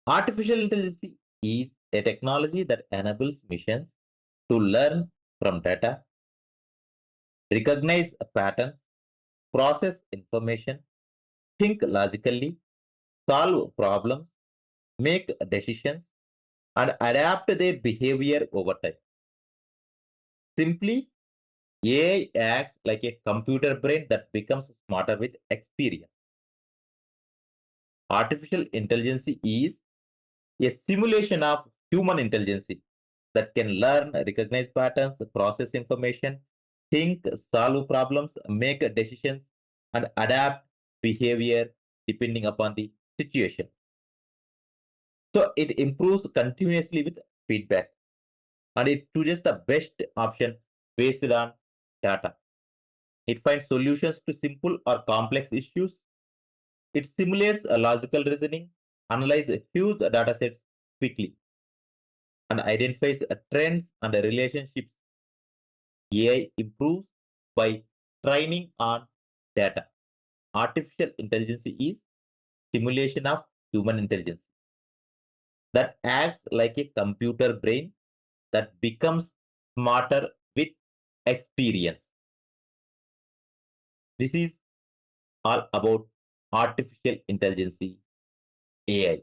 Artificial intelligence is a technology that enables machines to learn from data, recognize patterns, process information, think logically, solve problems, make decisions, and adapt their behavior over time. Simply, AI acts like a computer brain that becomes smarter with experience. Artificial intelligence is a simulation of human intelligence that can learn, recognize patterns, process information, think, solve problems, make decisions, and adapt behavior depending upon the situation. So it improves continuously with feedback and it chooses the best option based on data. It finds solutions to simple or complex issues. It simulates a logical reasoning, analyzes huge data sets quickly, and identifies trends and relationships. AI improves by training on data. Artificial intelligence is simulation of human intelligence that acts like a computer brain that becomes smarter with experience. This is all about artificial intelligence, AI.